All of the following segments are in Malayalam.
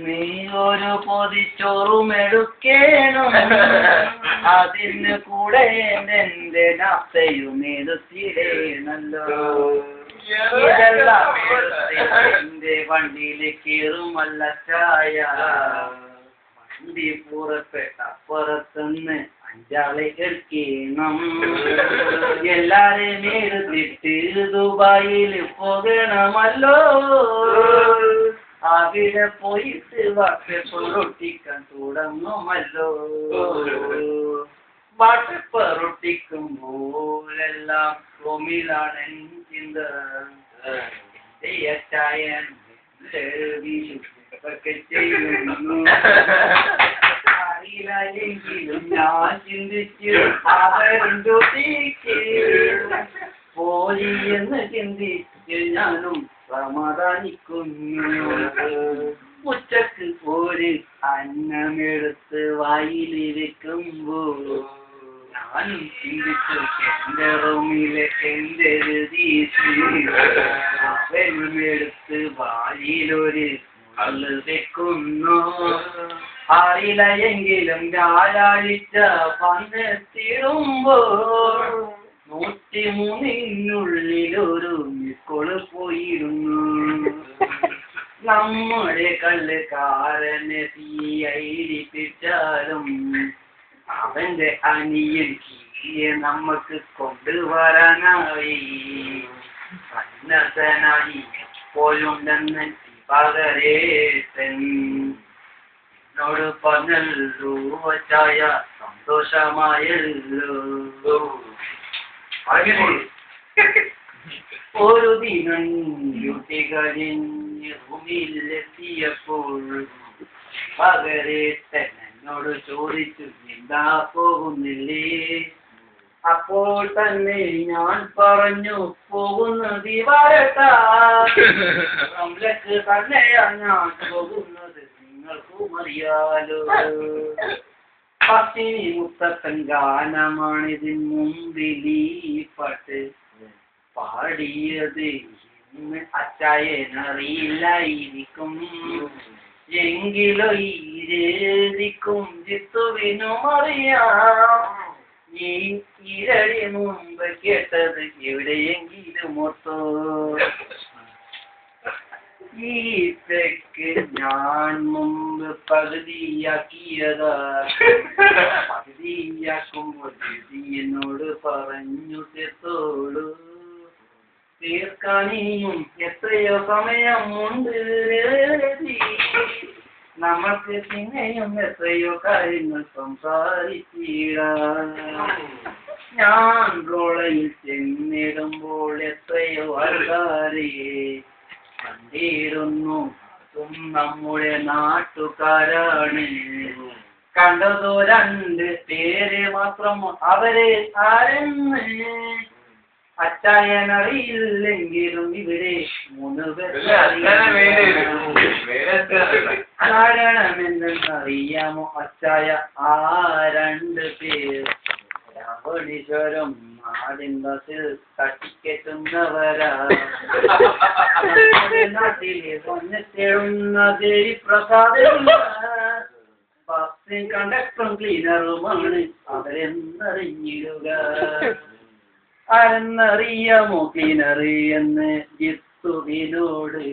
നീ ഒരു പൊതിച്ചോറും എടുക്കേണം അതിന് കൂടെ എന്റെ നാത്തയും എടുത്തിടേണല്ലോ ഇതെല്ലാം എന്റെ വണ്ടിയിൽ കയറുമല്ല ചായ വണ്ടി പുറപ്പെട്ട പുറത്തുനിന്ന് അഞ്ചാളെ എടുക്കണം എല്ലാരെയും എടുത്തിട്ട് ദുബായിൽ പോകണമല്ലോ അവിടെ പോയിട്ട് വാട്ടപ്പൊറൊട്ടിക്കാൻ തുടങ്ങുമല്ലോ വാട്ടപ്പൊറൊട്ടിക്കുമ്പോഴെല്ലാം റൂമിലാണ് ചിന്ത ചായൻ ഒക്കെ ചെയ്യുന്നു അറിയില്ലെങ്കിലും ഞാൻ ചിന്തിച്ചു അവരുണ്ടോ പോയി എന്ന് ചിന്തിച്ച് ഞാനും സമാധാനിക്കുന്നു ഉച്ചക്ക് ഒരു അന്നമെടുത്ത് വായിൽ വെക്കുമ്പോ ഞാനും ചിന്തിച്ചു എന്റെ റൂമിലെ എന്റെ അവനുമെടുത്ത് വായിലൊരു മുള് വെക്കുന്നു അറിയില്ല എങ്കിലും വ്യാഴാഴ്ച വന്നെത്തിടുമ്പോൾ 103-നുള്ളിലൊരു മിസ്കോള് പോയിരുന്നു നമ്മുടെ കള്ളുകാരനെ തീയടിപ്പിച്ചാലും അവന്റെ അനിയൻ കീയെ നമുക്ക് കൊണ്ടുവരാനായി സന്നദ്ധനായി പോലുണ്ടെന്ന് പകരേട്ടൻ എന്നോട് പറഞ്ഞല്ലോ ചായ സന്തോഷമായല്ലോ ഒരു ദിനം ഡ്യൂട്ടി കഴിഞ്ഞ് റൂമിലെത്തിയപ്പോൾ പകരേട്ടൻ എന്നോട് ചോദിച്ചു എന്താ പോകുന്നില്ലേ അപ്പോൾ തന്നെ ഞാൻ പറഞ്ഞു പോകുന്നത് വരട്ടാക്ക് തന്നെയാണ് ഞാൻ പോകുന്നത് നിങ്ങൾക്കും അറിയാലോ പത്തിനി മുത്തപ്പൻ ഗാനമാണിതിന് മുമ്പിൽ ഈ പാട്ട് പാടിയത് ഇന്ന് അച്ചായനറിയില്ലായിരിക്കും എങ്കിലോ ഈരേദിക്കും ജിത്തുവിനും അറിയാം ഈ ഇരടി മുമ്പ് കേട്ടത് എവിടെയെങ്കിലും മൊത്തോ ഈ തെക്ക് ഞാൻ മുമ്പ് പകുതിയാക്കിയതാ പകുതിയാക്കുമ്പോൾ എന്നോട് പറഞ്ഞു തീർത്തോളൂ തീർക്കാനിയും എത്രയോ സമയമുണ്ട് നമ്മൾക്ക് പിന്നെയും എത്രയോ കാര്യങ്ങൾ സംസാരിച്ചിടാം ഞാൻ റോളയിൽ ചെന്നിടുമ്പോൾ എത്രയോ ആൾക്കാരെ കണ്ടിരുന്നു അതും നമ്മുടെ നാട്ടുകാരാണ് കണ്ടതോ 2 പേരെ മാത്രം അവരെ ആരെന്ന് അച്ചായനറിയില്ലെങ്കിലും ഇവിടെ 3 പേർ കാരണമെന്തെന്നറിയാമോ അച്ചായ ആ 2 പേർ രാവണീശ്വരം നാടിൻ ബസ്സിൽ തട്ടിക്കെട്ടുന്നവരാ നാട്ടിലെ വന്നെത്തേടുന്ന ദേവിപ്രസാദം ബസ്സിൻ കണ്ടക്ടറും ക്ലീനറുമാണ് അവരെന്നറിഞ്ഞിടുക ആരെന്നറിയാമോ ക്ലീനർ എന്ന് ജിത്തുവിനോട്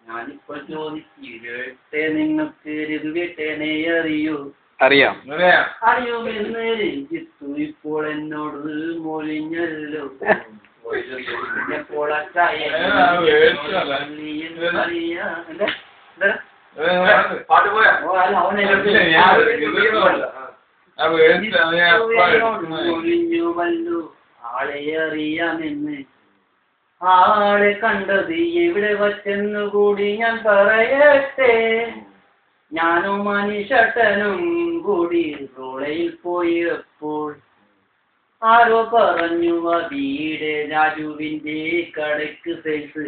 ഞാനിപ്പോ ചോദിച്ചിരട്ടെ നിങ്ങൾക്ക് രഘുവേട്ടനെ അറിയൂ അറിയുമെന്ന് ജിത്തു ഇപ്പോൾ എന്നോട് മൊഴിഞ്ഞല്ലോ മൊഴിഞ്ഞുവല്ലോ ആളെ അറിയാമെന്ന് ആളെ കണ്ടത് എവിടെ വച്ചെന്നു കൂടി ഞാൻ പറയട്ടെ ഞാനും മനുഷ്യട്ടനും കൂടി റോളയിൽ പോയപ്പോൾ ആരോ പറഞ്ഞു ആ വീട് രാജുവിന്റെ കടയ്ക്ക് സൈസ്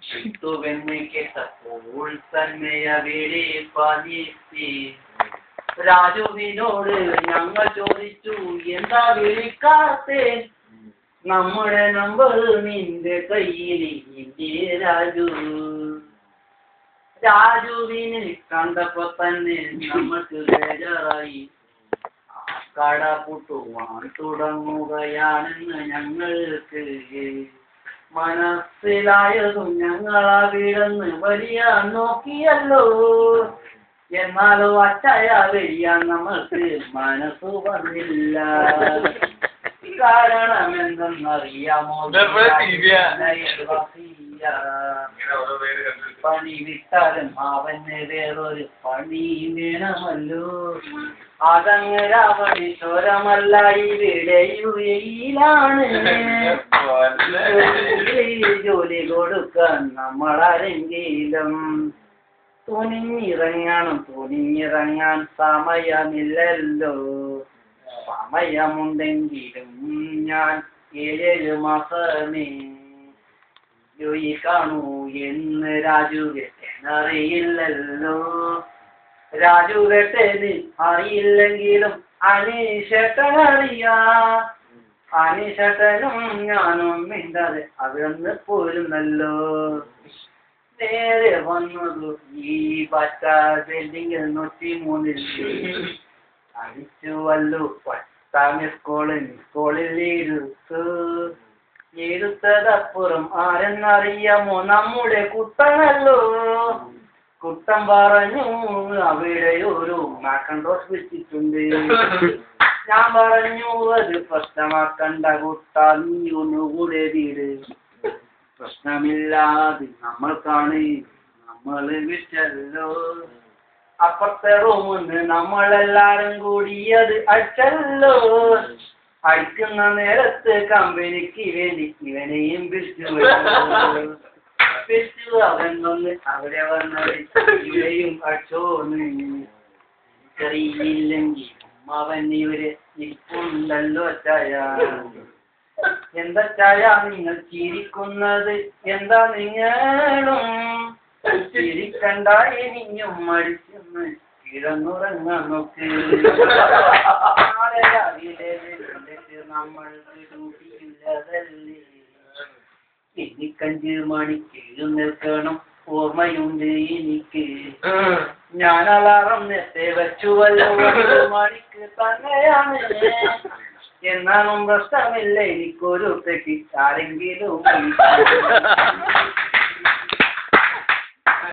കിട്ടുവെന്ന് കേട്ടപ്പോൾ തന്നെ അവിടെ പതിയെത്തി രാജുവിനോട് ഞങ്ങൾ ചോദിച്ചു എന്താ വിളിക്കാത്തെ നമ്മുടെ നമ്പർ നിന്റെ കയ്യിൽ രാജു രാജുവിനെ കണ്ടപ്പോ തന്നെ നമ്മൾക്ക് ബേജാറായി. കട പൂട്ടുവാൻ തുടങ്ങുകയാണെന്ന് ഞങ്ങൾക്ക് മനസ്സിലായതും ഞങ്ങളവിടുന്ന് വലിയ നോക്കിയല്ലോ. എന്നാലോ അച്ചായ വെടിയാൻ നമ്മൾക്ക് മനസ്സു വന്നില്ല. കാരണം എന്തെന്നറിയാമോ? പണി വിട്ടാലും അവന് വേറൊരു പണി വേണമല്ലോ. അതങ്ങ് രാവണീശ്വരമല്ല, ഇവിടെ യുഎഇയിലാണ്. ജോലി കൊടുക്കാൻ നമ്മളാരെങ്കിലും തുനിഞ്ഞിറങ്ങാൻ സമയമില്ലല്ലോ. സമയമുണ്ടെങ്കിലും ഞാൻ 7 മാസമേ ജോലി കാണൂ എന്ന് രാജുവേട്ടനറിയില്ലല്ലോ. രാജുവേട്ടന് അറിയില്ലെങ്കിലും അനീഷേട്ടനറിയാം. അനീഷേട്ടനും ഞാനും മിണ്ടാതെ അവിടുന്ന് പോരുന്നല്ലോ. നേരെ വന്നത് ഈ പച്ച ബിൽഡിംഗ് 103 അടിച്ചുവല്ലോ. പട്ടാമി സ്കൂളിൽ എടുത്തതപ്പുറം ആരെന്നറിയാമോ? നമ്മുടെ കുട്ടനല്ലോ. കുട്ടൻ പറഞ്ഞു അവിടെ ഒരു മാക്കൻഡോസ് വെച്ചിട്ടുണ്ട്. ഞാൻ പറഞ്ഞു അത് പ്രശ്നമാക്കണ്ട കുട്ട, നീ ഒന്നുകൂടെ വീട്. പ്രശ്നമില്ലാതെ നമ്മൾക്കാണ്, നമ്മൾ വിട്ടല്ലോ. അപ്പുറത്തെ റൂമിന്ന് നമ്മളെല്ലാരും കൂടി അത് അടിച്ചല്ലോ. അടിക്കുന്ന നേരത്ത് കമ്പനിക്ക് വേണ്ടി ഇവനെയും പിടിച്ചു. അവൻ വന്ന് അവിടെ വന്നവരെയും അടിച്ചോന്ന്. എനിക്കറിയില്ലെങ്കിൽ അവൻ ഇവര് ഇരിപ്പുണ്ടല്ലോ. ചായ എന്താ ചായ നിങ്ങൾ ചിരിക്കുന്നത്? എന്താ നിങ്ങളും ചിരിക്കണ്ട, ഇനിയും മടിച്ചെന്ന് കിടന്നുറങ്ങാൻ നോക്ക്. നാളെ രാവിലെ നമ്മൾക്ക് ഡ്യൂട്ടിയില്ലതല്ലേ. എനിക്ക് 5 മണിക്ക് എഴുന്നേൽക്കണം, ഓർമ്മയുണ്ട് എനിക്ക്. ഞാൻ അലാറം നേരത്തെ വെച്ചുവല്ലോ, 5 മണിക്ക് തന്നെയാണ്. എന്നാലും പ്രശ്നമില്ല, എനിക്കൊരു പെട്ടി ആരെങ്കിലും